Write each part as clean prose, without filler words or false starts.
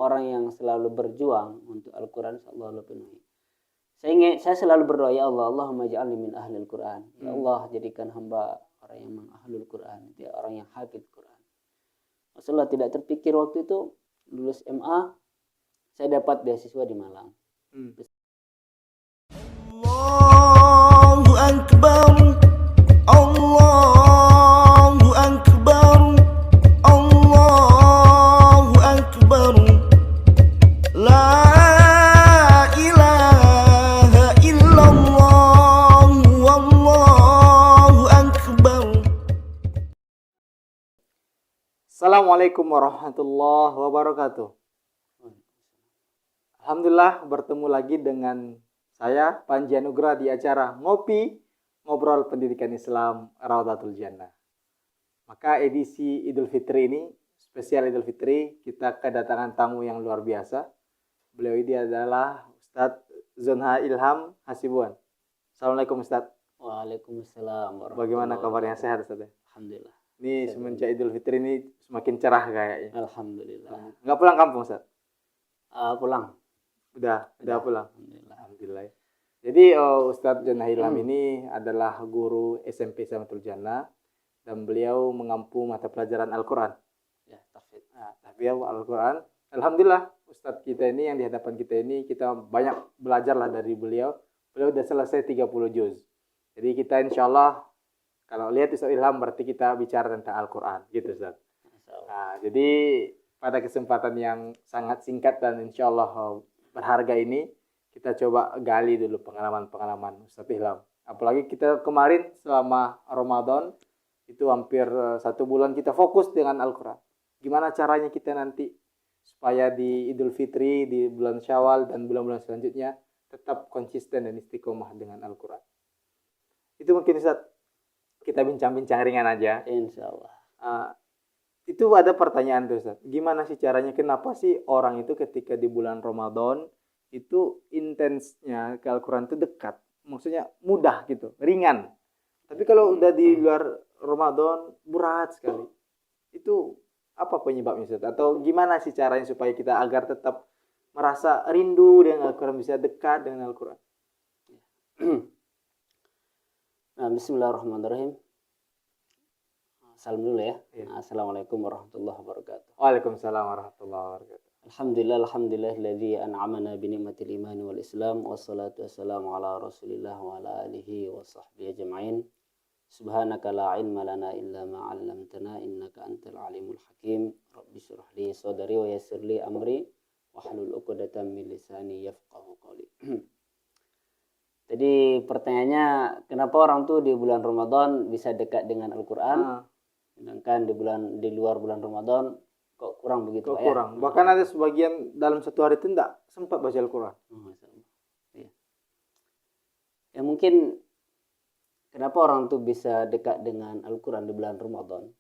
orang yang selalu berjuang untuk Al-Quran, insyaallah Allah penuhi. Saya selalu berdoa, ya Allah, Allahumma ja'alni min ahlil Quran. Ya Allah, jadikan hamba orang yang mengahlul Quran, ya, orang yang hafid Quran. Rasulullah tidak terpikir waktu itu lulus MA, saya dapat beasiswa di Malang. Allahu Akbar, Allahu Akbar, Allahu Akbar, La ilaha illallah, Wallahu Akbar. Assalamualaikum warahmatullahi wabarakatuh. Alhamdulillah bertemu lagi dengan saya Panji Anugrah di acara Ngobrol Pendidikan Islam Rawdatul Jannah. Maka edisi Idul Fitri ini, spesial Idul Fitri, kita kedatangan tamu yang luar biasa. Beliau ini adalah Ustadz Zonha Ilham Hasibuan. Assalamualaikum Ustadz. Waalaikumsalam warahmatullahi Bagaimana wabarakatuh. kabarnya, sehat Ustadz? Alhamdulillah. Ini semenjak Idul Fitri ini semakin cerah kayaknya. Alhamdulillah. Nggak pulang kampung Ustadz? Pulang. Udah pulang. Alhamdulillah. Alhamdulillah. Jadi Ustadz Zonha Ilham ini adalah guru SMP Samatul Jannah dan beliau mengampu mata pelajaran Al-Quran. Ya, tahfidz. Nah, tahfidz Al-Quran. Alhamdulillah Ustadz kita ini yang di hadapan kita ini, kita banyak belajar lah dari beliau. Beliau udah selesai 30 juz. Jadi kita insya Allah kalau lihat Ustadz Ilham berarti kita bicara tentang Al-Quran gitu Ustadz. Nah, jadi pada kesempatan yang sangat singkat dan insya Allah berharga ini, kita coba gali dulu pengalaman-pengalaman Ustadz Ilham. Apalagi kita kemarin selama Ramadan itu hampir 1 bulan kita fokus dengan Al-Quran. Gimana caranya kita nanti supaya di Idul Fitri, di bulan Syawal dan bulan-bulan selanjutnya tetap konsisten dan istiqomah dengan Al-Quran. Itu mungkin Ustadz kita bincang-bincang ringan aja. Insya Allah. Itu ada pertanyaan tuh Ustaz. Gimana sih caranya, kenapa sih orang itu ketika di bulan Ramadan itu intensnya ke Al-Quran itu dekat, maksudnya mudah gitu, ringan. Tapi kalau udah di luar Ramadan berat sekali. Itu apa penyebabnya Ustaz? Atau gimana sih caranya supaya kita agar tetap merasa rindu dengan Al-Quran, bisa dekat dengan Al-Quran? Nah, bismillahirrahmanirrahim. Salam dulu ya. Ya. Assalamualaikum warahmatullahi wabarakatuh. Waalaikumsalam warahmatullahi wabarakatuh. Alhamdulillah an'amana bi ni'matil iman wal islam wassalatu wassalamu ala Rasulillah wa ala alihi wa sahbihi ajma'in. Subhanaka la ilma lana illa ma 'allamtana innaka antal alimul hakim. Rabbi shrah li sadri wa yassir li amri wahlul 'uqdatam min lisani yafqahu qawli. Jadi pertanyaannya, kenapa orang tuh di bulan Ramadan bisa dekat dengan Al-Quran, sedangkan di luar bulan Ramadan kok kurang begitu, Pak, kurang. ya? Bahkan ada sebagian dalam satu hari itu tidak sempat baca Al-Quran. Ya. Ya mungkin kenapa orang tuh bisa dekat dengan Al-Quran di bulan Ramadan?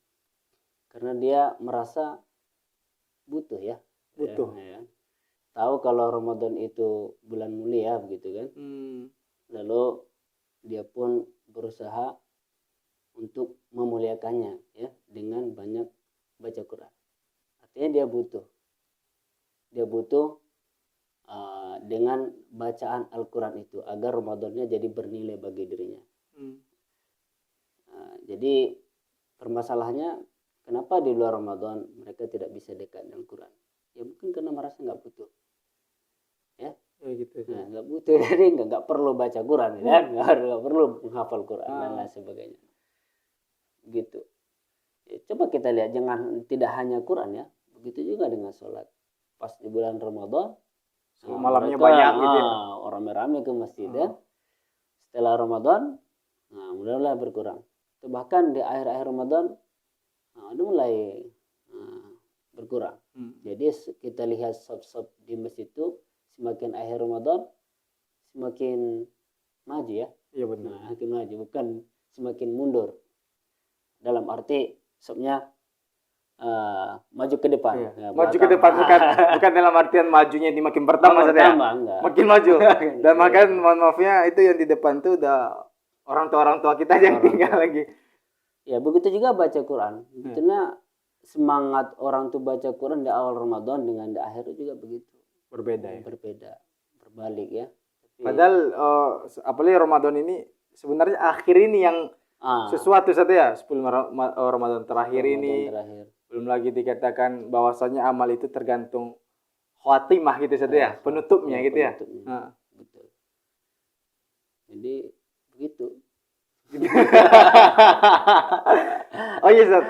Karena dia merasa butuh ya. Butuh. Ya. Tahu kalau Ramadan itu bulan mulia begitu kan. Lalu dia pun berusaha untuk memuliakannya ya dengan banyak baca Quran. Artinya dia butuh dengan bacaan Al-Quran itu agar Ramadannya jadi bernilai bagi dirinya. Jadi permasalahannya, kenapa di luar Ramadan mereka tidak bisa dekat dengan Quran? Ya mungkin karena merasa nggak butuh. Ya. Gitu. Nah, nggak butuh, jadi nggak perlu baca Quran, ya, nggak perlu menghafal Quran dan lain sebagainya. Gitu. Ya, coba kita lihat, tidak hanya Quran ya, begitu juga dengan sholat. Pas di bulan Ramadan, malamnya banyak gitu. Orang ramai ke masjid ya. Setelah Ramadan, mulai berkurang. Bahkan di akhir-akhir Ramadan, udah mulai berkurang. Jadi kita lihat sop-sop di masjid itu, semakin akhir Ramadan semakin maju ya. Iya benar. Semakin maju, bukan semakin mundur. Dalam arti sopnya maju ke depan. Iya. Ya, maju ke depan bukan dalam artian majunya di makin pertama saja. Makin maju. Dan makan mohon maafnya itu yang di depan tuh udah orang tua kita yang tinggal lagi. Ya begitu juga baca Quran. Sebetulnya semangat orang tuh baca Quran di awal Ramadan dengan di akhir juga begitu. Berbeda ya. Berbeda, berbalik ya. Tapi, Padahal apalagi Ramadan ini sebenarnya akhir ini yang sesuatu saja ya, 10 Ramadan terakhir ini. terakhir. Belum lagi dikatakan bahwasanya amal itu tergantung khatimah gitu saja ya, penutupnya gitu ya. Penutupnya. Betul. Jadi begitu. Oh iya, Ustaz.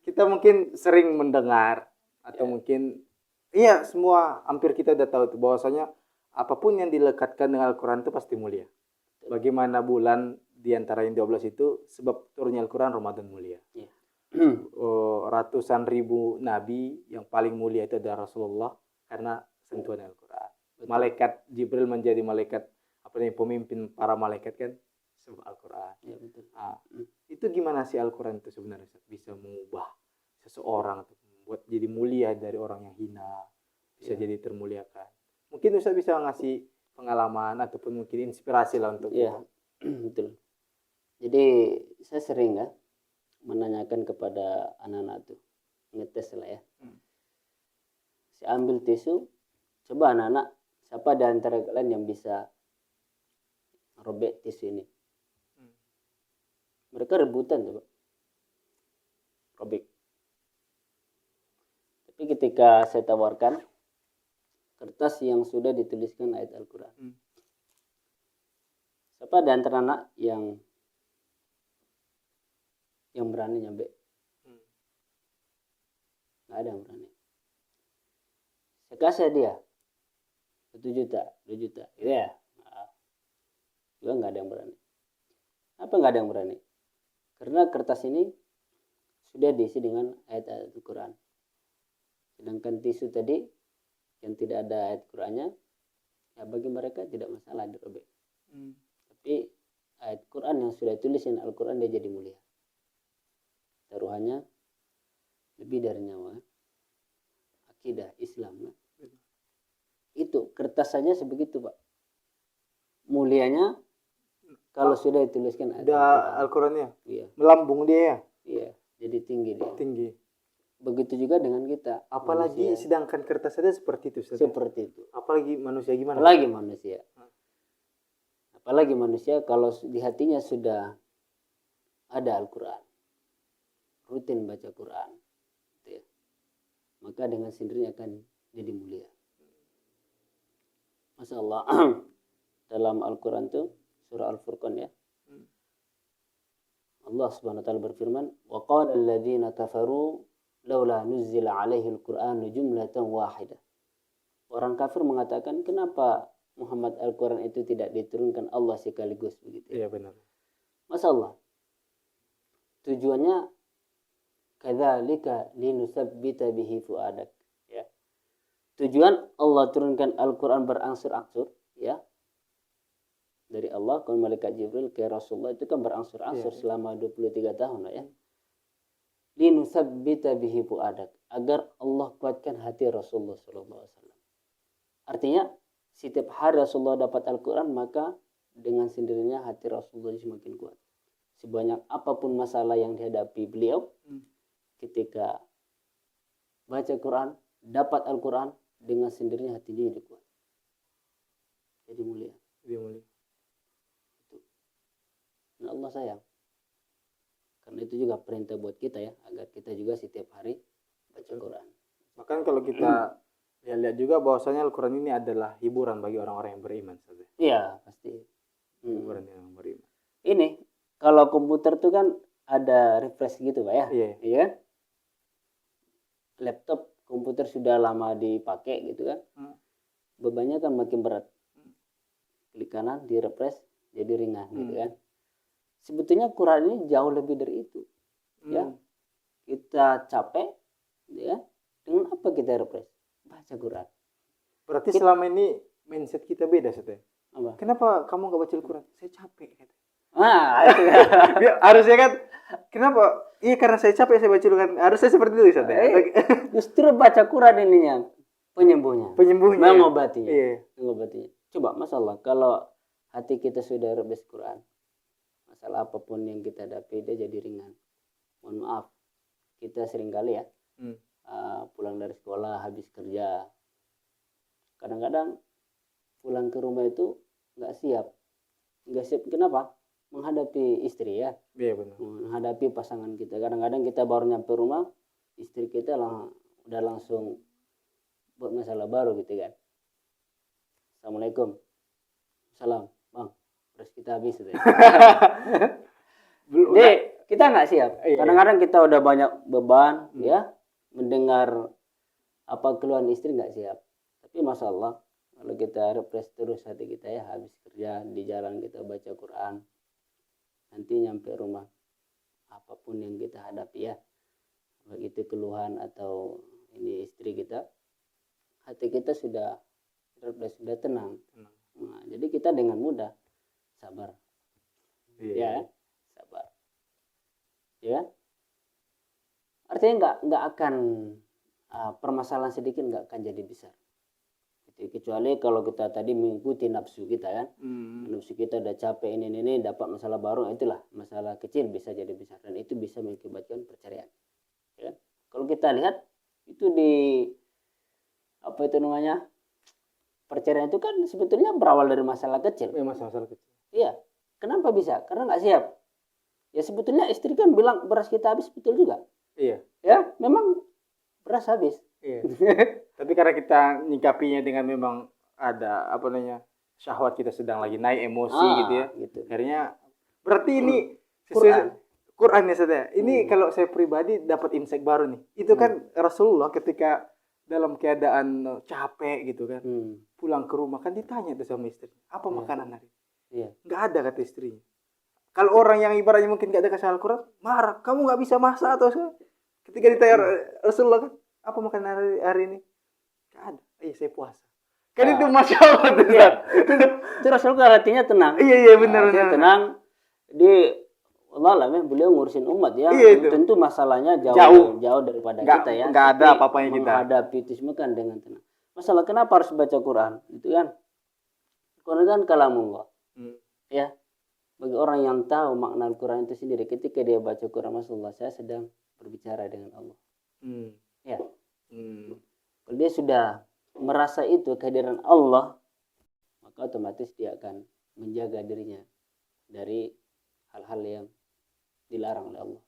Kita mungkin sering mendengar atau mungkin iya, semua hampir kita udah tahu tuh bahwasanya apapun yang dilekatkan dengan Al-Qur'an itu pasti mulia. Bagaimana bulan di antara yang 12 itu sebab turunnya Al-Qur'an Ramadan mulia. Iya. Ratusan ribu nabi yang paling mulia itu adalah Rasulullah karena sentuhan Al-Qur'an. Malaikat Jibril menjadi malaikat pemimpin para malaikat kan sebab Al-Qur'an. Ya, betul. Itu gimana sih Al-Qur'an itu sebenarnya bisa mengubah seseorang atau membuat jadi mulia dari orang yang hina, bisa jadi termuliakan. Mungkin Ustaz bisa ngasih pengalaman ataupun mungkin inspirasi lah untuk betul. Jadi saya sering ya menanyakan kepada anak-anak tuh, ngetes lah ya. Saya ambil tisu, coba anak-anak, siapa di antara kalian yang bisa robek tisu ini? Mereka rebutan coba, robek. Tapi ketika saya tawarkan kertas yang sudah dituliskan ayat Al-Quran, siapa di antara anak yang berani nyampe? Nggak ada yang berani. Saya kasih dia 1 juta, 2 juta, gitu ya. Juga nggak ada yang berani. Apa nggak ada yang berani? Karena kertas ini sudah diisi dengan ayat-ayat Al-Quran. Sedangkan tisu tadi yang tidak ada ayat Qurannya, ya bagi mereka tidak masalah dirobek. Tapi ayat Quran yang sudah tulisin Al-Quran dia jadi mulia. Taruhannya lebih dari nyawa. Akidah Islam. Itu kertas saja sebegitu, Pak. Mulianya kalau sudah dituliskan ayat Al-Qurannya. Iya. Melambung dia ya. Iya, jadi tinggi dia. Tinggi. Begitu juga dengan kita. Apalagi manusia. sedangkan kertas saja seperti itu. Seperti itu. Apalagi manusia gimana? Apalagi manusia. Apalagi manusia kalau di hatinya sudah ada Al-Quran. Rutin baca Quran. Gitu ya. Maka dengan sendirinya akan jadi mulia. Masya Allah. Dalam Al-Quran itu surah Al-Furqan ya. Allah Subhanahu wa taala berfirman, "Wa qala alladziina kafaru laula nuzzila 'alaihi al-Qur'anu jumlatan wahidah." Orang kafir mengatakan, kenapa Muhammad Al-Quran itu tidak diturunkan Allah sekaligus begitu. Iya benar. Masya Allah. Tujuannya kadzalika linusabbita bihi fuadak. Ya. Tujuan Allah turunkan Al-Quran berangsur-angsur ya. Dari Allah ke malaikat Jibril ke Rasulullah itu kan berangsur-angsur selama 23 tahun ya. Linusabbita bihi fuadak, agar Allah kuatkan hati Rasulullah sallallahu alaihi wasallam. Artinya setiap hari Rasulullah dapat Al-Quran, maka dengan sendirinya hati Rasulullah semakin kuat. Sebanyak apapun masalah yang dihadapi beliau, ketika baca Quran, dapat Al-Quran, dengan sendirinya hatinya jadi kuat. Jadi mulia. Jadi mulia. Dan Allah sayang. Karena itu juga perintah buat kita ya, agar kita juga setiap hari baca Quran. Bahkan kalau kita lihat juga bahwasanya Al-Quran ini adalah hiburan bagi orang-orang yang beriman saja. Iya, pasti. Hiburan yang beriman. Ini kalau komputer tuh kan ada refresh gitu, Pak ya. Iya. Laptop, komputer sudah lama dipakai gitu kan. Bebannya kan makin berat. Klik kanan di refresh jadi ringan gitu kan. Sebetulnya Quran ini jauh lebih dari itu. Ya. Kita capek ya. Dengan apa kita refresh? Baca Quran. Berarti selama ini mindset kita beda Ustaz. Apa? Kenapa kamu nggak baca Al-Quran? Saya capek. Itu Harusnya kan kenapa? Iya karena saya capek saya baca Al-Quran. Harusnya seperti itu Ustaz. Justru baca Quran ininya penyembuhnya. Mengobatinya. Iya. Mengobatinya. Coba masalah kalau hati kita sudah rebes Quran, masalah apapun yang kita hadapi dia jadi ringan. Mohon maaf, kita seringkali ya Hmm. pulang dari sekolah habis kerja, kadang-kadang pulang ke rumah itu nggak siap. Kenapa? Menghadapi istri ya, Iya benar. menghadapi pasangan kita. Kadang-kadang kita baru nyampe rumah, istri kita udah langsung buat masalah baru gitu kan. Assalamualaikum. Salam, bang. Terus kita habis gitu. Jadi kita nggak siap. Iya. Kadang-kadang kita udah banyak beban ya, mendengar apa keluhan istri nggak siap. Tapi masya Allah, kalau kita refresh terus hati kita ya, habis kerja di jalan kita baca Quran, nanti nyampe rumah apapun yang kita hadapi ya, baik itu keluhan atau ini istri kita, hati kita sudah refresh, sudah tenang. Nah, jadi kita dengan mudah sabar, ya sabar, ya. Artinya nggak akan permasalahan sedikit nggak akan jadi besar. Kecuali kalau kita tadi mengikuti nafsu kita kan, nafsu kita udah capek ini dapat masalah baru, itulah masalah kecil bisa jadi besar dan itu bisa mengakibatkan perceraian. Ya kan? Kalau kita lihat itu di apa itu namanya perceraian itu kan sebetulnya berawal dari masalah kecil. Masalah kecil. Iya. Kenapa bisa? Karena nggak siap. Ya sebetulnya istri kan bilang beras kita habis, betul juga. Iya. Ya memang beras habis. Iya. Tapi karena kita nyikapinya dengan memang ada apa namanya syahwat kita sedang lagi naik emosi gitu ya. Gitu. Akhirnya berarti ini Quran ya saudara. Ini kalau saya pribadi dapat insight baru nih. Itu kan Rasulullah ketika dalam keadaan capek gitu kan, pulang ke rumah kan ditanya tuh sama istri, apa makanan hari? Iya. Nggak ada kata istrinya. Kalau orang yang ibaratnya mungkin nggak ada kasih Al-Quran, marah, kamu nggak bisa masak atau apa? Ketika ditanya Rasulullah kan, apa makanan hari ini? Nggak ada. Saya puasa. Kan itu masya Allah tuh. Iya. Itu Rasulullah artinya tenang. Iya benar. Tenang. Allah lah, beliau ngurusin umat ya. Iya, tentu masalahnya jauh daripada kita ya. Nggak ada apa-apanya kita. Menghadapi itu semua kan dengan tenang. Masalah kenapa harus baca Quran? Itu kan. Quran kan kalamullah. Ya. Bagi orang yang tahu makna Al-Quran itu sendiri, ketika dia baca Quran, Rasulullah, saya sedang berbicara dengan Allah. Ya. Kalau dia sudah merasa itu kehadiran Allah, maka otomatis dia akan menjaga dirinya dari hal-hal yang dilarang oleh Allah.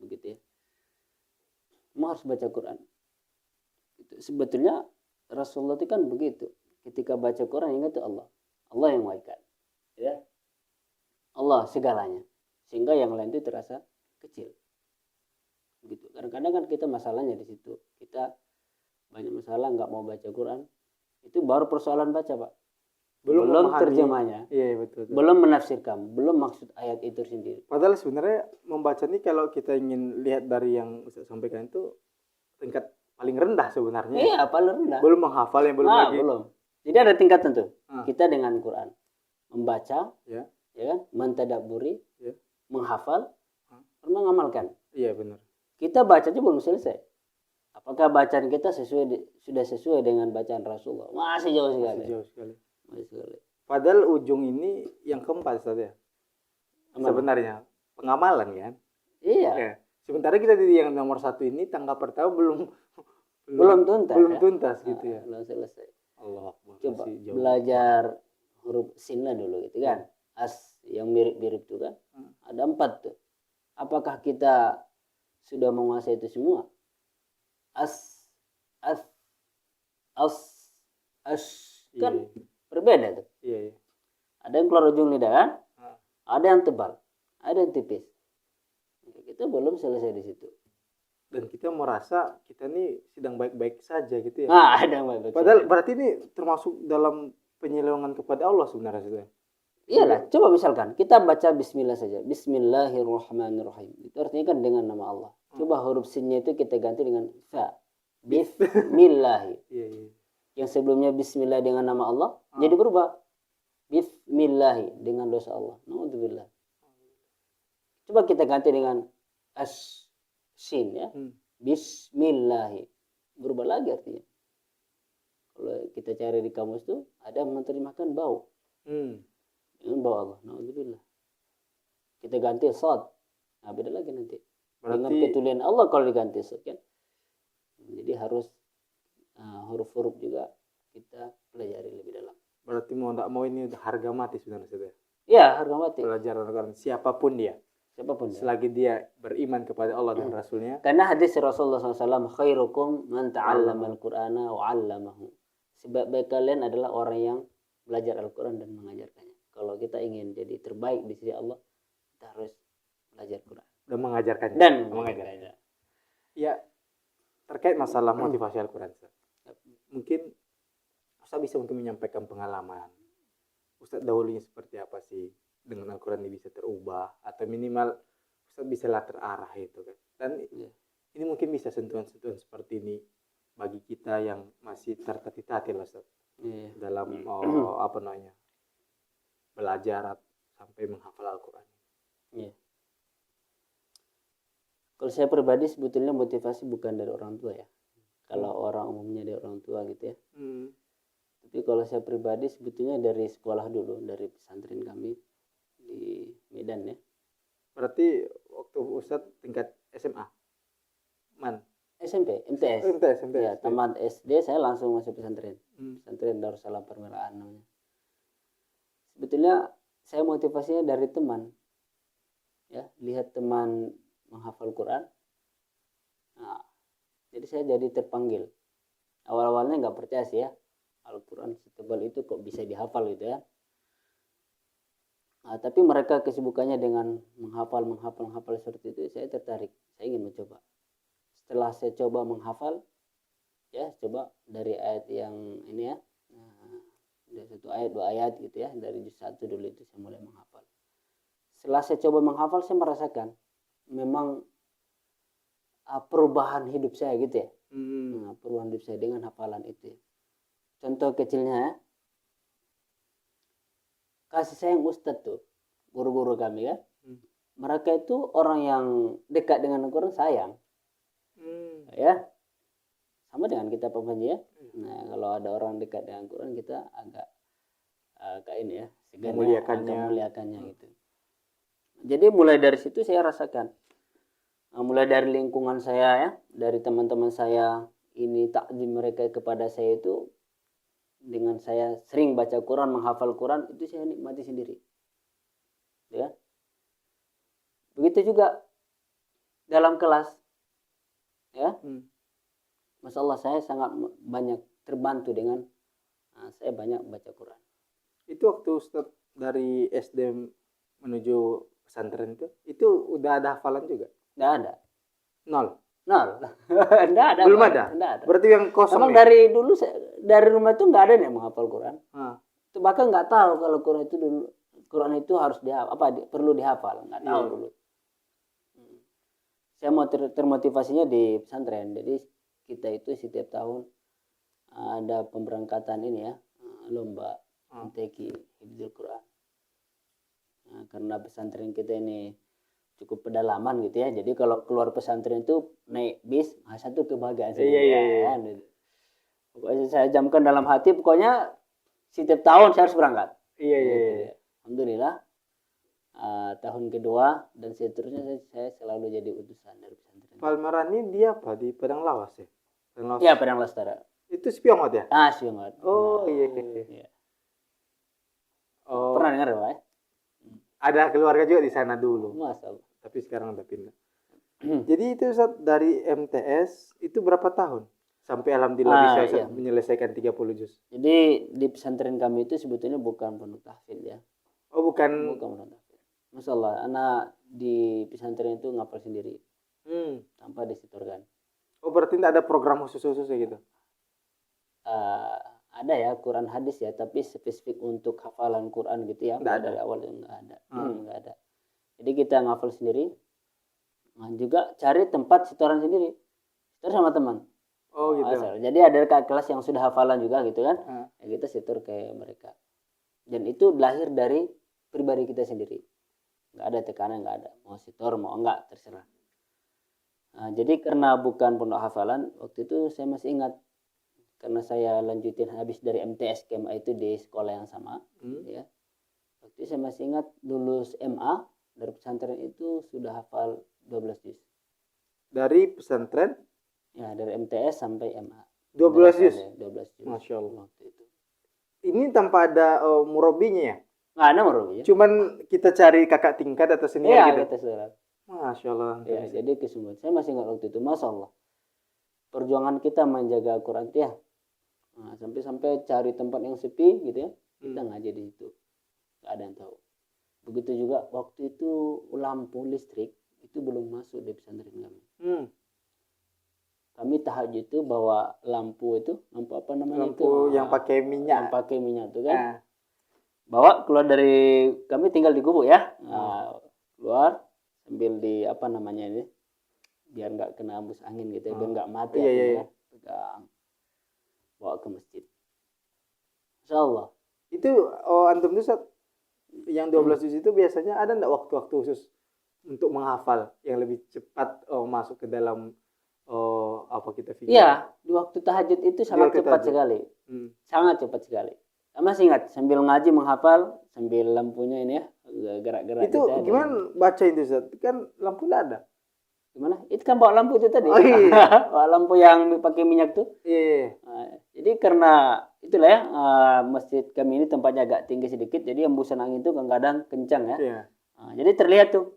Begitu ya. Mau harus baca Quran. Sebetulnya Rasulullah itu kan begitu. Ketika baca Quran ingat Allah. Allah yang menguatkan. Ya. Allah segalanya. Sehingga yang lain itu terasa kecil. Begitu. Kadang-kadang kan kita masalahnya di situ. Kita banyak masalah nggak mau baca Quran. Itu baru persoalan baca, Pak. Belum terjemahnya. Iya, betul. Belum menafsirkan, belum maksud ayat itu sendiri. Padahal sebenarnya membaca ini kalau kita ingin lihat dari yang Ustaz sampaikan itu tingkat paling rendah sebenarnya. Iya, paling rendah. Belum menghafal yang belum lagi. Belum. Jadi ada tingkatan tuh. Kita dengan Quran membaca, ya kan, mentadabburi, menghafal, mengamalkan. Iya, benar. Kita baca aja belum selesai. Apakah bacaan kita sudah sesuai dengan bacaan Rasulullah? Masih jauh sekali. Padahal ujung ini yang keempat Ustaz ya. Sebenarnya pengamalan kan. Iya. Sementara kita di yang nomor 1 ini tangga pertama belum tuntas gitu ya. Belum selesai. Allah. Coba belajar huruf sinlah dulu gitu kan. As yang mirip-mirip itu kan. Ada 4 tuh. Apakah kita sudah menguasai itu semua? As kan berbeda tuh. Iya. Ada yang keluar ujung lidah kan? Ada yang tebal, ada yang tipis. Kita belum selesai di situ. Dan kita merasa kita nih sedang baik-baik saja gitu ya. Ada yang baik-baik. Padahal berarti ini termasuk dalam penyelewengan kepada Allah sebenarnya sudah. Iyalah, coba misalkan kita baca bismillah saja. Bismillahirrahmanirrahim. Itu artinya kan dengan nama Allah. Coba huruf sinnya itu kita ganti dengan fa. Bismillah. Iya. Yang sebelumnya bismillah dengan nama Allah jadi berubah. Bismillah dengan dosa Allah. Nauzubillah. Coba kita ganti dengan sin ya. Bismillah. Berubah lagi artinya. Kalau kita cari di kamus tuh ada menerjemahkan bau. Dengan bau Allah. Nauzubillah. Kita ganti sad. Nah, beda lagi nanti. Dengan Berarti ketulian Allah kalau diganti Ustaz, kan. Jadi harus huruf-huruf juga kita pelajari lebih dalam. berarti mau tidak mau ini udah harga mati sebenarnya Ustaz ya. Ya, harga mati. Belajar Al-Quran siapapun dia, Siapapun dia. selagi dia beriman kepada Allah dan Rasulnya. Karena hadis Rasulullah SAW, khairukum man ta'allama al-Qur'ana wa 'allamahu. Sebaik-baik kalian adalah orang yang belajar Al-Quran dan mengajarkannya. Kalau kita ingin jadi terbaik di sisi Allah, kita harus belajar Quran Dan mengajarkannya. dan mengajarkannya. Ya, terkait masalah motivasi Al-Quran, Ustaz. Mungkin Ustaz bisa mungkin menyampaikan pengalaman. Ustaz dahulunya seperti apa sih dengan Al-Quran ini bisa terubah atau minimal Ustaz bisa lah terarah itu kan. Dan ini mungkin bisa sentuhan-sentuhan seperti ini bagi kita yang masih tertatih-tatih lah Ustaz. Dalam apa namanya? Belajar sampai menghafal Al-Quran. Iya. Kalau saya pribadi sebetulnya motivasi bukan dari orang tua ya. Kalau orang umumnya dari orang tua gitu ya. Tapi kalau saya pribadi sebetulnya dari sekolah dulu, dari pesantren kami di Medan ya. Berarti waktu Ustadz tingkat SMA? SMP, MTS. MTS. Ya, tamat SD saya langsung masuk pesantren. Pesantren Darussalam Permiraan namanya. Sebetulnya saya motivasinya dari teman. Ya, lihat teman menghafal Quran. Nah, jadi saya jadi terpanggil. Awal-awalnya nggak percaya sih ya. Al-Quran setebal itu kok bisa dihafal gitu ya. Nah, tapi mereka kesibukannya dengan menghafal seperti itu, saya tertarik. Saya ingin mencoba. Setelah saya coba menghafal, ya coba dari ayat yang ini ya, dari satu ayat, dua ayat gitu ya, dari juz 1 dulu itu saya mulai menghafal. Setelah saya coba menghafal, saya merasakan memang perubahan hidup saya gitu ya. Nah, perubahan hidup saya dengan hafalan itu ya. Contoh kecilnya, kasih sayang Ustadz tuh, guru-guru kami kan, mereka itu orang yang dekat dengan Al-Quran sayang, ya, sama dengan kita pembaca ya. Nah, kalau ada orang dekat dengan Al-Quran kita agak ini ya, memuliakannya gitu. Jadi mulai dari situ saya rasakan, mulai dari lingkungan saya ya, dari teman-teman saya, ini takzim mereka kepada saya itu. Dengan saya sering baca Quran, menghafal Quran, itu saya nikmati sendiri. Ya. Begitu juga dalam kelas. Ya. Masya Allah, saya sangat banyak terbantu dengan saya banyak baca Quran. Itu waktu Ustaz dari SD menuju pesantren itu udah ada hafalan juga? Nggak ada. Nol. Nggak ada. Belum ada? Nggak ada. Berarti yang kosong. Memang dari dulu dari rumah itu nggak ada yang menghafal Quran. Itu bahkan nggak tahu kalau Quran itu harus perlu dihafal, nggak tahu dulu. Saya mau termotivasinya di pesantren. Jadi kita itu setiap tahun ada pemberangkatan ini ya, lomba MTQ Hifdzul Quran. Nah, karena pesantren kita ini cukup pedalaman gitu ya. Jadi kalau keluar pesantren itu naik bis, satu kebahagiaan sendiri. Gitu. Pokoknya saya jamkan dalam hati, pokoknya setiap tahun saya harus berangkat. Iya. Alhamdulillah. Tahun kedua dan seterusnya saya selalu jadi utusan dari pesantren. Palmaran ini dia apa di Padang Lawas ya? Iya, Padang Lastara. Itu Spiongot ya? Spiongot. Oh iya. Oh. Pernah dengar Pak ya? Ada keluarga juga di sana dulu. Masa. Tapi sekarang udah pindah. Jadi itu Ustaz, dari MTS itu berapa tahun? Sampai alhamdulillah bisa menyelesaikan 30 juz. Jadi di pesantren kami itu sebetulnya bukan pondok tahfidz ya. Oh bukan pondok tahfidz. Masya Allah, anak di pesantren itu ngapal sendiri. Tanpa disetorkan. Oh berarti tidak ada program khusus-khusus gitu? Ada ya Quran hadis ya, tapi spesifik untuk hafalan Quran gitu ya. Nggak ada. Dari awal nggak ada. Nggak ada. Jadi kita ngafal sendiri. Nah, juga cari tempat setoran sendiri. Setor sama teman. Oh gitu. Jadi ada kelas yang sudah hafalan juga gitu kan. Ya kita setor ke mereka. Dan itu lahir dari pribadi kita sendiri. Nggak ada tekanan, nggak ada. Mau setor, mau enggak, terserah. Nah, jadi karena bukan pondok hafalan, waktu itu saya masih ingat. Karena saya lanjutin habis dari MTS KMA itu di sekolah yang sama. Ya. Waktu itu saya masih ingat lulus MA dari pesantren itu sudah hafal 12 juz. dari pesantren Ya, dari MTS sampai MA. 12 juz. 12 juz. Masya Allah. Waktu itu. Ini tanpa ada murabinya ya? Nggak ada merugi ya? Cuman kita cari kakak tingkat atau senior Iya, gitu. kita saudara. Masya Allah. Ya, jadi kesungguhan. Saya masih ingat waktu itu, Masya Allah. Perjuangan kita menjaga Al-Quran itu ya. Nah, sampai cari tempat yang sepi gitu ya. Kita ngaji di situ. Nggak ada yang tahu. Begitu juga waktu itu lampu listrik itu belum masuk di pesantren kami. Kami tahajud itu bawa lampu apa namanya Lampu itu? yang pakai minyak. Yang pakai minyak itu kan. Nah, Bawa keluar dari, kami tinggal di gubuk ya. Nah, keluar sambil di apa namanya ini, biar nggak kena hembus angin gitu ya, biar nggak mati Iya, apinya, iya. ya. Pegang, bawa ke masjid. Insya Allah. itu antum tuh Ustaz, yang 12 juz itu biasanya ada enggak waktu-waktu khusus untuk menghafal yang lebih cepat masuk ke dalam apa kita pikir? Iya, di waktu tahajud itu sangat waktu cepat tahajud. sekali. Sangat cepat sekali. Saya masih ingat, sambil ngaji menghafal, sambil lampunya ini ya, gerak-gerak. Itu gitu ya, gimana baca itu Ustaz? Kan lampu enggak ada. Gimana? Itu kan bawa lampu itu tadi. Oh, iya. Bawa lampu yang pakai minyak tuh. Iya. Jadi karena itulah ya, masjid kami ini tempatnya agak tinggi sedikit, jadi hembusan angin itu kadang-kadang kencang ya. Iya. Jadi terlihat tuh,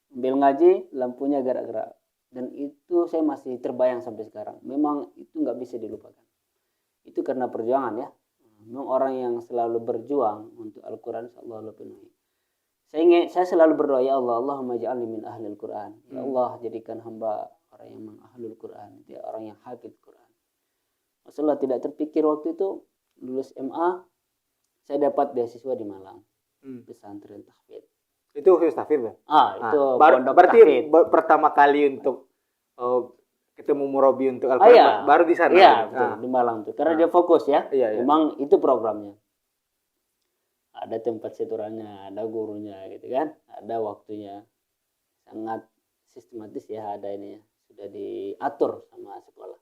sambil ngaji lampunya gerak-gerak. Dan itu saya masih terbayang sampai sekarang. Memang itu nggak bisa dilupakan. Itu karena perjuangan ya. Memang orang yang selalu berjuang untuk Al-Quran, insyaallah penuhi. Saya selalu berdoa, ya Allah, Allahumma ja'alni min ahlil Quran. Ya Allah, jadikan hamba orang yang mengahlul Quran, ya, orang yang hafid Quran. Masalah tidak terpikir waktu itu lulus MA, saya dapat beasiswa di Malang, pesantren tahfidz. Itu khusus tahfidz ya? Itu pondok berarti tahfidz. pertama kali untuk ketemu murabi untuk Al-Quran Iya. baru di sana. Iya, gitu. betul, di Malang tuh. Karena dia fokus ya. Iya, iya. Memang itu programnya. Ada tempat setorannya, ada gurunya gitu kan. Ada waktunya. Sangat sistematis ya, ada ini ya. Sudah diatur sama sekolah.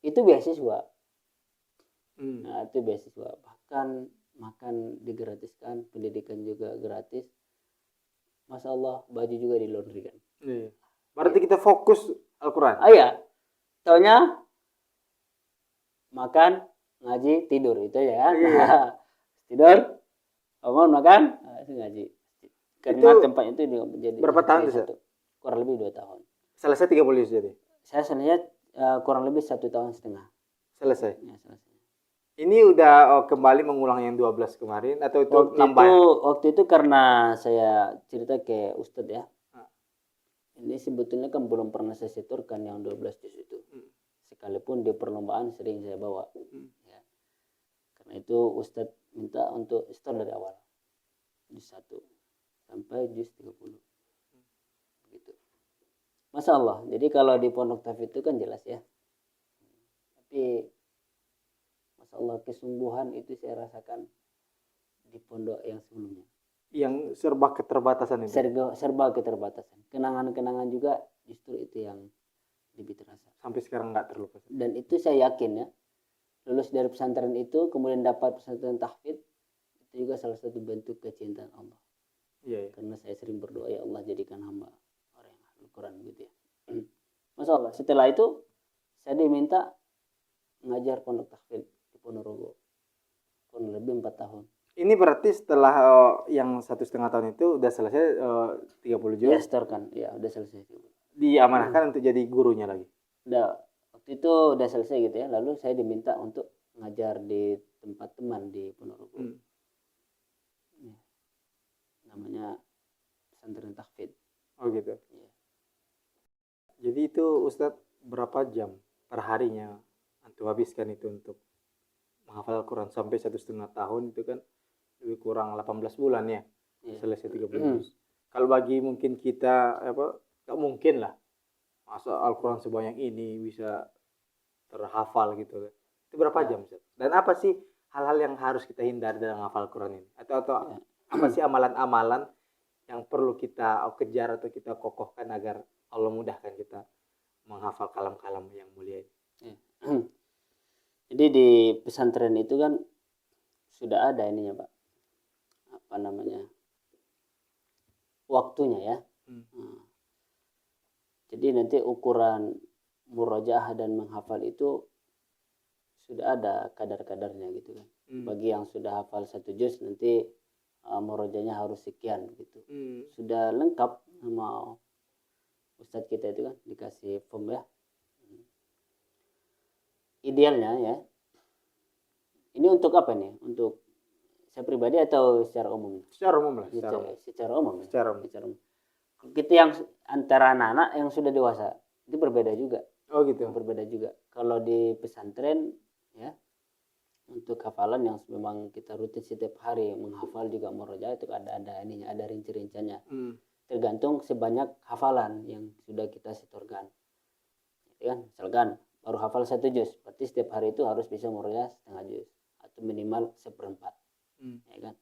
Itu beasiswa. Nah, itu beasiswa. Bahkan makan digratiskan, pendidikan juga gratis. Masya Allah, baju juga dilondrikan. Iya. Berarti kita fokus Al-Quran. Iya. Taunya makan, ngaji, tidur itu ya kan. Iya. Tidur, bangun, makan, ngaji. Karena Itu tempat itu menjadi berapa tahun tuh, satu, kurang lebih 2 tahun. Selesai 30 jadi. Saya selesai kurang lebih 1,5 tahun. Selesai. Ya, selesai. Ini udah kembali mengulang yang 12 kemarin atau itu nambah? Waktu itu karena saya cerita ke Ustadz ya. Ini sebetulnya kan belum pernah saya setorkan yang 12 juz itu. Sekalipun di perlombaan sering saya bawa. Ya. Karena itu Ustadz minta untuk setor dari awal. Juz 1 sampai juz 30. Gitu. Masya Allah. Jadi kalau di pondok tahfidz itu kan jelas ya. Tapi Masya Allah, kesungguhan itu saya rasakan di pondok yang sebelumnya. Yang serba keterbatasan itu. Serba keterbatasan. Kenangan-kenangan juga justru itu yang lebih terasa. Sampai sekarang nggak terlupa. Dan itu saya yakin ya, lulus dari pesantren itu, kemudian dapat pesantren tahfidz, itu juga salah satu bentuk kecintaan Allah. Iya, iya. Karena saya sering berdoa, ya Allah jadikan hamba orang yang hafal Quran gitu ya. Masya Allah, setelah itu saya diminta ngajar pondok tahfidz di Ponorogo. Kurang lebih 4 tahun. Ini berarti setelah yang 1,5 tahun itu udah selesai 30 juz. Ya, setorkan. Ya, udah selesai. Diamanahkan untuk jadi gurunya lagi. Udah, waktu itu udah selesai gitu ya. Lalu saya diminta untuk ngajar di tempat teman di Ponorogo. Ya. Namanya pesantren tahfidz. Oh gitu. Ya. Jadi itu Ustadz berapa jam per harinya antum habiskan itu untuk menghafal Al-Quran sampai 1,5 tahun itu kan lebih kurang 18 bulan ya. Selesai 30 juz. Kalau bagi mungkin kita nggak mungkin lah masa Al-Quran sebanyak ini bisa terhafal gitu. Itu berapa jam Ustaz? Dan apa sih hal-hal yang harus kita hindari dalam menghafal Al-Quran ini? Atau apa sih amalan-amalan yang perlu kita kejar atau kita kokohkan agar Allah mudahkan kita menghafal kalam-kalam yang mulia ini? Jadi di pesantren itu kan sudah ada ininya Pak, apa namanya, waktunya ya. Nah, jadi nanti ukuran murojaah dan menghafal itu sudah ada kadar-kadarnya gitu kan. Bagi yang sudah hafal 1 juz nanti murojahnya harus sekian gitu. Sudah lengkap sama Ustadz kita itu kan, dikasih form ya. Idealnya ya, ini untuk apa nih? Untuk saya pribadi atau secara umum? Secara umum lah. Secara umum. Secara umum. Ya? Secara umum. Secara umum. Kita yang antara anak-anak yang sudah dewasa itu berbeda juga. Oh gitu. Berbeda juga. Kalau di pesantren ya, untuk hafalan yang memang kita rutin setiap hari menghafal juga murojaah itu ada ininya, ada rinci-rinciannya. Tergantung sebanyak hafalan yang sudah kita setorkan. Ya kan? Misalkan baru hafal 1 juz, berarti setiap hari itu harus bisa murojaah setengah juz atau minimal 1/4. Ya kan?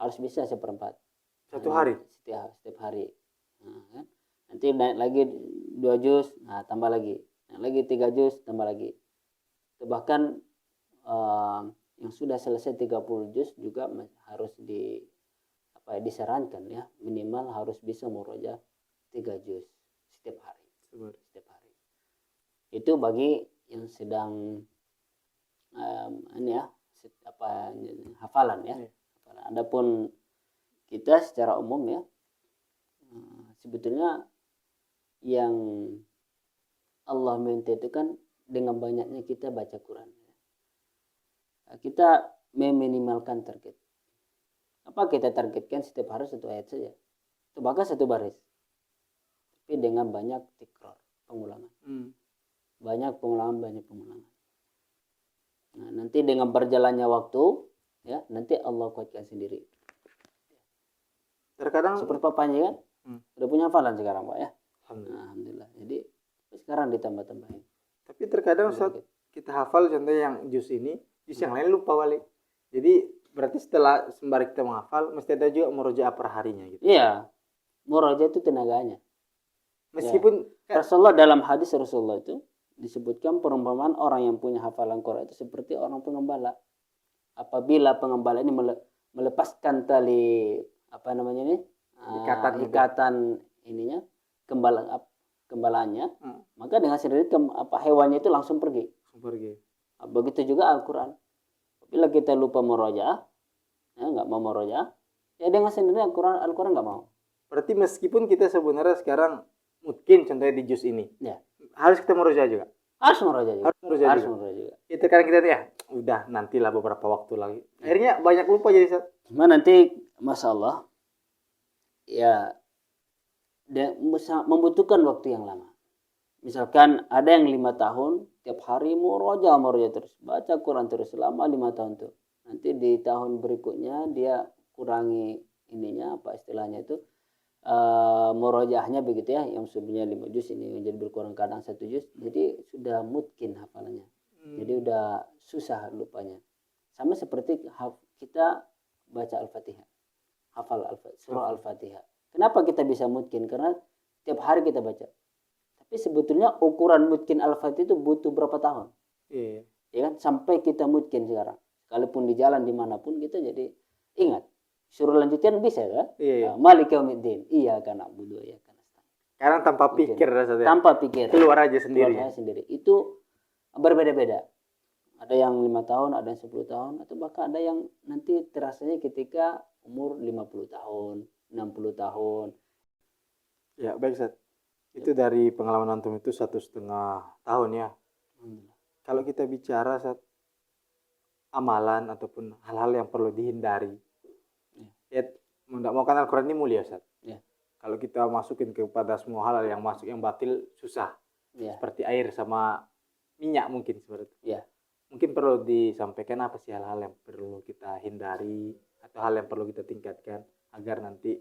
Harus bisa 1/4. Satu hari? Setiap hari. Nah, kan? Nanti naik lagi 2 juz, nah tambah lagi. Naik lagi 3 juz, tambah lagi. Bahkan yang sudah selesai 30 juz juga harus disarankan ya, minimal harus bisa murojaah 3 juz setiap hari. Setiap hari. Itu bagi yang sedang hafalan ya. Adapun kita secara umum ya, sebetulnya yang Allah minta itu kan dengan banyaknya kita baca Quran. Kita meminimalkan target. Apa kita targetkan setiap hari 1 ayat saja. Itu bahkan 1 baris. Tapi dengan banyak tikrar, pengulangan. Banyak pengulangan. Nah, nanti dengan berjalannya waktu, ya, nanti Allah kuatkan sendiri. Terkadang seperti papanya kan, udah punya hafalan sekarang Pak ya. Alhamdulillah. Jadi sekarang ditambah-tambahin. Tapi terkadang saat kita hafal contohnya yang juz ini, juz yang lain lupa balik. Jadi berarti setelah sembari kita menghafal, mesti ada juga murojaah per harinya gitu. Iya, murojaah itu tenaganya. Meskipun Rasulullah dalam hadis Rasulullah itu disebutkan perumpamaan orang yang punya hafalan Quran itu seperti orang pengembala. Apabila pengembala ini melepaskan tali ikatan ininya, gembalaannya, maka dengan sendiri hewannya itu langsung pergi. Begitu juga Al-Quran. Bila kita lupa murojaah, ya nggak mau murojaah, ya dengan sendiri Al-Quran nggak mau. Berarti meskipun kita sebenarnya sekarang mungkin contohnya di juz ini, ya, harus kita murojaah juga. Harus murojaah juga. Harus murojaah juga. Ya, terkadang kita ya udah nantilah beberapa waktu lagi. Akhirnya banyak lupa jadi saat. Cuma nanti Masya Allah ya membutuhkan waktu yang lama. Misalkan ada yang 5 tahun tiap hari murojaah terus, baca Quran terus selama 5 tahun tuh. Nanti di tahun berikutnya dia kurangi ininya, apa istilahnya itu, murojaahnya begitu ya, yang sebelumnya 5 juz ini menjadi berkurang kadang 1 juz, jadi sudah mungkin hafalannya. Jadi udah susah lupanya. Sama seperti kita baca Al-Fatihah, hafal surah Al-Fatihah. Kenapa kita bisa mungkin? Karena tiap hari kita baca. Tapi sebetulnya ukuran mungkin Al-Fatihah itu butuh berapa tahun? Ya kan? Sampai kita mungkin sekarang. Sekalipun di jalan dimanapun kita jadi ingat. Suruh lanjutkan bisa kan? Malik yaumiddin. Iyyaka na'budu wa iyyaka nasta'in. Karena tanpa pikir rasanya. Tanpa pikir. Keluar aja sendiri. Itu berbeda-beda. Ada yang 5 tahun, ada yang 10 tahun, atau bahkan ada yang nanti terasanya ketika umur 50 tahun, 60 tahun. Ya, baik Ustaz. Itu dari pengalaman antum itu 1,5 tahun ya. Kalau kita bicara Ustaz, amalan ataupun hal-hal yang perlu dihindari. Ya, tidak mau kan Al-Quran ini mulia Ustaz. Ya. Kalau kita masukin kepada semua hal yang masuk yang batil susah. Ya. Seperti air sama minyak mungkin seperti itu. Ya. Mungkin perlu disampaikan apa sih hal-hal yang perlu kita hindari atau hal yang perlu kita tingkatkan agar nanti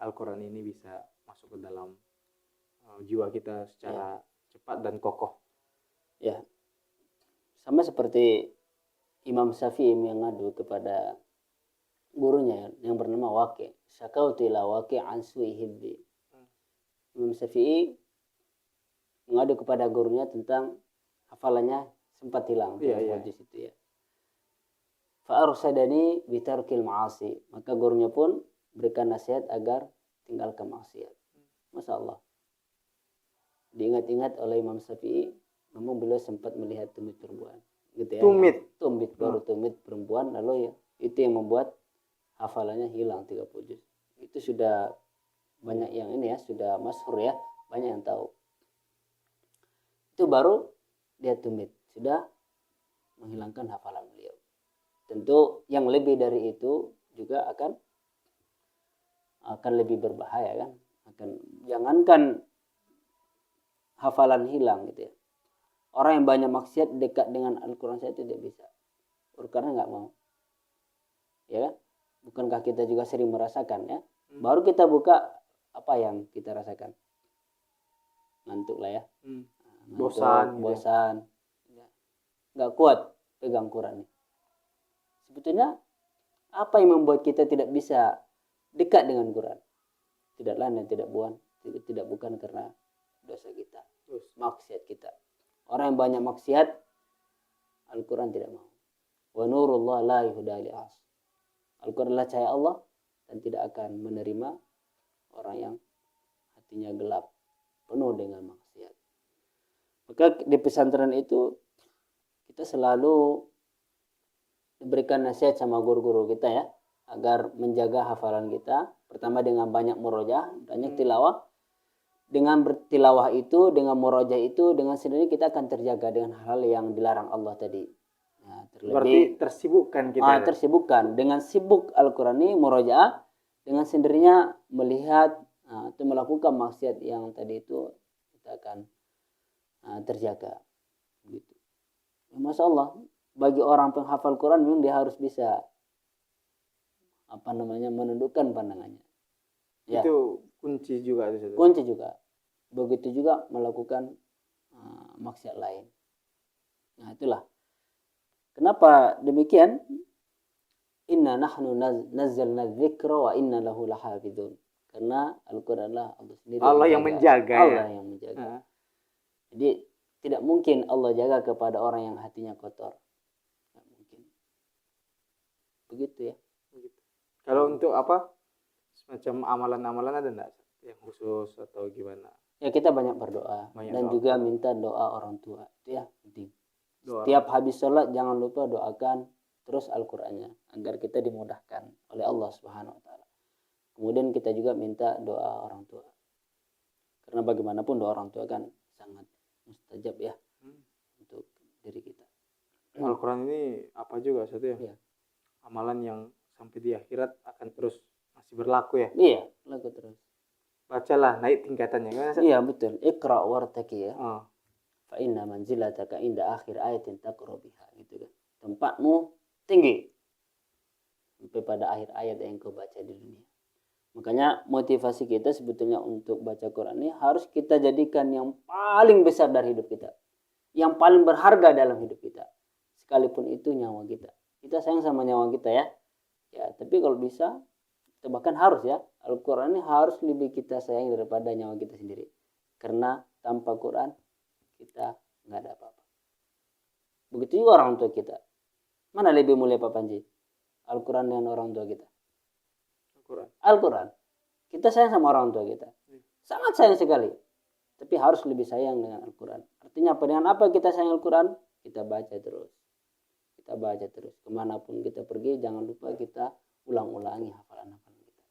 Al-Quran ini bisa masuk ke dalam jiwa kita secara cepat dan kokoh. Ya. Sama seperti Imam Syafi'i mengadu kepada gurunya yang bernama Waqi'. Syakautu ila Waqi' an su'i hibbi. Imam Syafi'i mengadu kepada gurunya tentang hafalannya sempat hilang. Hadis itu ya. Fa arsadani bi tarkil ma'asi. Maka gurunya pun berikan nasihat agar tinggalkan maksiat. Masya Allah. Diingat-ingat oleh Imam Syafi'i, memang beliau sempat melihat tumit perempuan. Gitu ya. Tumit, baru tumit perempuan, lalu ya, itu yang membuat hafalannya hilang 30 juz. Itu sudah banyak yang ini ya, sudah masyhur ya, banyak yang tahu. Itu baru dia tumit, sudah menghilangkan hafalan beliau. Tentu yang lebih dari itu juga akan lebih berbahaya kan. Jangankan hafalan hilang gitu ya. Orang yang banyak maksiat dekat dengan Al-Quran saya tidak bisa. Karena nggak mau. Ya kan? Bukankah kita juga sering merasakan ya? Baru kita buka, apa yang kita rasakan? Ngantuk lah ya. Ngantuk, bosan. Nggak kuat pegang Quran. Sebetulnya apa yang membuat kita tidak bisa dekat dengan Quran? Tidak lain dan tidak bukan karena dosa kita, maksiat kita. Orang yang banyak maksiat, Al-Quran tidak mau. Wa nurullah la yuhda li as. Al-Quran adalah cahaya Allah dan tidak akan menerima orang yang hatinya gelap, penuh dengan maksiat. Maka di pesantren itu kita selalu diberikan nasihat sama guru-guru kita ya, agar menjaga hafalan kita. Pertama dengan banyak murojaah, banyak tilawah. Dengan bertilawah itu, dengan murojaah itu, dengan sendiri kita akan terjaga dengan hal yang dilarang Allah tadi. Nah, berarti tersibukkan kita. Tersibukkan dengan sibuk Al-Quran ini murojaah, dengan sendirinya melihat atau melakukan maksiat yang tadi itu kita akan terjaga. Gitu. Masya Allah, bagi orang penghafal Quran memang dia harus bisa menundukkan pandangannya. Ya. Itu kunci juga. Kunci juga. Begitu juga melakukan maksiat lain. Nah itulah. Kenapa demikian? Inna nahnu nazzalna dzikra wa inna lahu lahafidun. Karena Al-Quran adalah Allah sendiri. Allah yang menjaga. Allah yang menjaga. Jadi tidak mungkin Allah jaga kepada orang yang hatinya kotor. Tidak mungkin. Begitu ya. Kalau untuk apa? Semacam amalan-amalan ada enggak yang khusus atau gimana? Ya kita banyak berdoa dan juga minta doa orang tua. Itu ya penting. Setiap habis sholat jangan lupa doakan terus Al-Qur'annya agar kita dimudahkan oleh Allah Subhanahu wa taala. Kemudian kita juga minta doa orang tua. Karena bagaimanapun doa orang tua kan sangat mustajab ya untuk diri kita. Al-Qur'an ini apa juga Ustaz ya? Ya. Amalan yang sampai di akhirat akan terus masih berlaku ya? Iya, berlaku terus. Bacalah, naik tingkatannya kan? Iya betul. Iqra wartaqi ya. Fa inna manzilataka inda akhir ayatin taqra biha gitu kan. Tempatmu tinggi sampai pada akhir ayat yang kau baca di dunia. Makanya motivasi kita sebetulnya untuk baca Quran ini harus kita jadikan yang paling besar dari hidup kita. Yang paling berharga dalam hidup kita. Sekalipun itu nyawa kita. Kita sayang sama nyawa kita ya. Ya, tapi kalau bisa kita bahkan harus ya, Al-Quran ini harus lebih kita sayang daripada nyawa kita sendiri. Karena tanpa Quran kita nggak ada apa-apa. Begitu juga orang tua kita. Mana lebih mulia Pak Panji? Al-Quran dengan orang tua kita. Al-Quran. Kita sayang sama orang tua kita. Sangat sayang sekali. Tapi harus lebih sayang dengan Al-Quran. Artinya apa? Dengan apa kita sayang Al-Quran? Kita baca terus. Kita baca terus. Kemanapun kita pergi, jangan lupa kita ulang-ulangi hafalan-hafalan kita.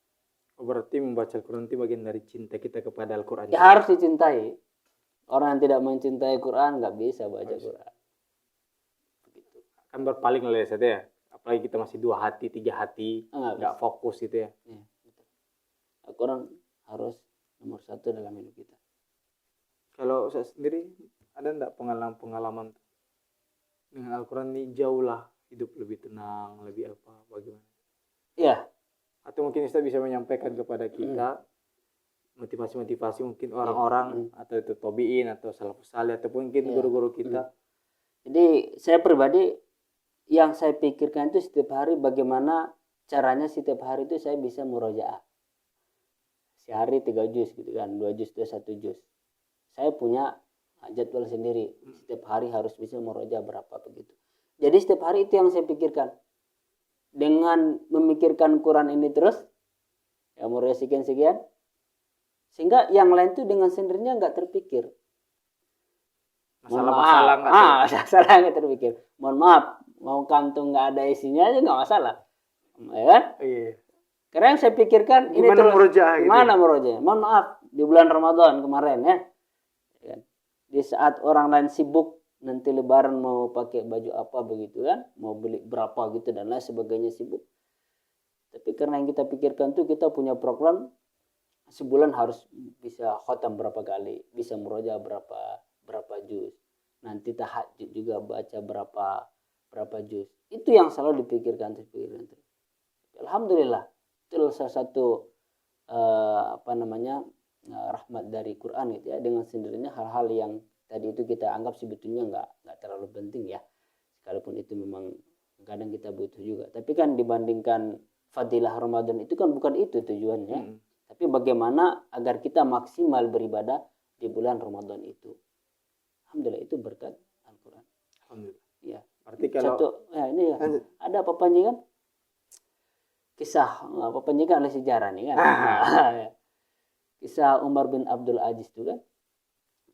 Berarti membaca Al-Quran itu bagian dari cinta kita kepada Al-Quran. Ya, harus dicintai. Orang yang tidak mencintai Quran nggak bisa baca Quran. Begitu. Kan berpaling lah ya. Apalagi kita masih 2 hati, 3 hati, nggak fokus gitu ya. Ya, betul. Al-Quran harus nomor 1 dalam hidup kita. Kalau saya sendiri ada enggak pengalaman dengan Al-Quran ini jauh lah hidup lebih tenang, lebih apa, bagaimana? Iya. Atau mungkin Ustaz bisa menyampaikan kepada kita motivasi-motivasi mungkin orang-orang atau itu tabi'in atau salafus salih ataupun mungkin guru-guru kita. Jadi saya pribadi yang saya pikirkan itu setiap hari bagaimana caranya setiap hari itu saya bisa murojaah. Sehari 3 juz gitu kan, 2 juz, 1 juz. Saya punya jadwal sendiri. Setiap hari harus bisa murojaah berapa begitu. Jadi setiap hari itu yang saya pikirkan. Dengan memikirkan Quran ini terus, ya murojaah sekian-sekian, Sehingga yang lain tuh dengan sendirinya nggak terpikir. Masalah-masalah nggak masalah nggak terpikir. Mohon maaf, mau kantung nggak ada isinya aja nggak masalah. Ya kan? Iya. Karena yang saya pikirkan ini Gimana terus merojaah gitu gimana ya? merojaah. Mohon maaf, di bulan Ramadan kemarin ya. Ya. Di saat orang lain sibuk nanti lebaran mau pakai baju apa begitu kan, mau beli berapa gitu dan lain sebagainya sibuk. Tapi karena yang kita pikirkan tuh kita punya program sebulan harus bisa khotam berapa kali, bisa murojaah berapa juz. Nanti tahajud juga baca berapa juz. Itu yang selalu dipikirkan. Alhamdulillah, itu salah satu rahmat dari Quran gitu ya. Dengan sendirinya hal-hal yang tadi itu kita anggap sebetulnya nggak terlalu penting ya. Sekalipun itu memang kadang kita butuh juga. Tapi kan dibandingkan fadilah Ramadan itu kan bukan itu tujuannya. Tapi bagaimana agar kita maksimal beribadah di bulan Ramadan itu. Alhamdulillah itu berkat Al-Quran. Alhamdulillah. Ya. Berarti kalau ini ya, ada apa panjang kan? Kisah apa panjang kan oleh sejarah nih kan. Kisah Umar bin Abdul Aziz itu kan.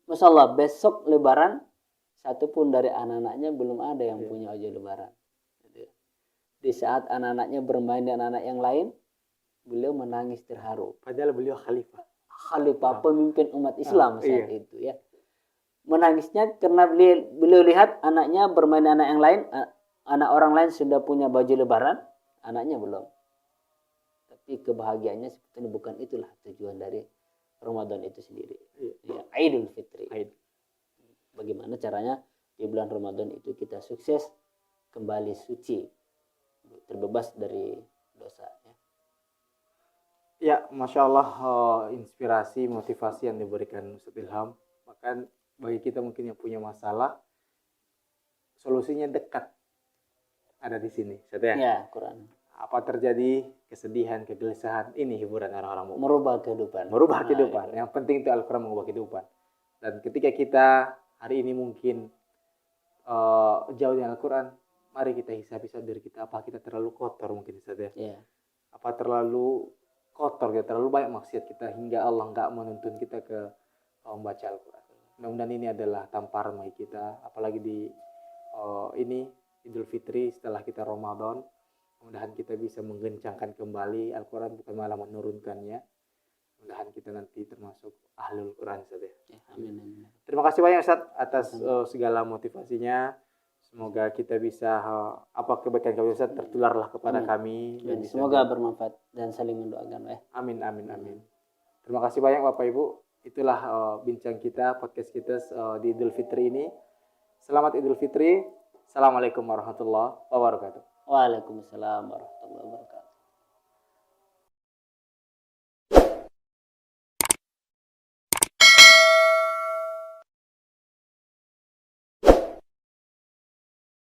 Masya Allah, besok lebaran satu pun dari anak-anaknya belum ada yang punya baju lebaran. Di saat anak-anaknya bermain dengan anak yang lain, beliau menangis terharu. Padahal beliau khalifah. Pemimpin umat Islam saat itu ya. Menangisnya karena beliau lihat anaknya bermain dengan anak yang lain, anak orang lain sudah punya baju lebaran, anaknya belum. Tapi kebahagiaannya sebetulnya bukan itulah tujuan dari Ramadan itu sendiri. Ya, Idul Fitri. Bagaimana caranya di bulan Ramadan itu kita sukses, kembali suci, terbebas dari dosa. Ya, Masya Allah, inspirasi, motivasi yang diberikan Ustaz Ilham. Bahkan bagi kita mungkin yang punya masalah, solusinya dekat. Ada di sini. Ustaz ya? Ya, Quran. Apa terjadi kesedihan, kegelisahan, ini hiburan orang-orang mukmin. Merubah kehidupan. Merubah kehidupan. Yang penting itu Al-Quran mengubah kehidupan. Dan ketika kita hari ini mungkin jauh dari Al-Quran, mari kita hisab-hisab diri kita. Apa kita terlalu kotor mungkin Ustaz ya? Ya. Apa terlalu kotor kita, terlalu banyak maksiat kita hingga Allah nggak menuntun kita ke membaca Al-Quran. Mudah-mudahan ini adalah tamparan bagi kita, apalagi di ini Idul Fitri setelah kita Ramadan. Mudah-mudahan kita bisa menggencangkan kembali Al-Quran, bukan malah menurunkannya. Mudah-mudahan kita nanti termasuk ahlul Quran Ustaz ya. Amin. Terima kasih banyak Ustaz atas segala motivasinya. Semoga kita bisa kebaikan kami Ustaz tertularlah kepada kami. Dan semoga bermanfaat dan saling mendoakan. Amin. Terima kasih banyak Bapak Ibu. Itulah bincang kita, podcast kita di Idul Fitri ini. Selamat Idul Fitri. Assalamualaikum warahmatullahi wabarakatuh. Waalaikumsalam warahmatullahi wabarakatuh.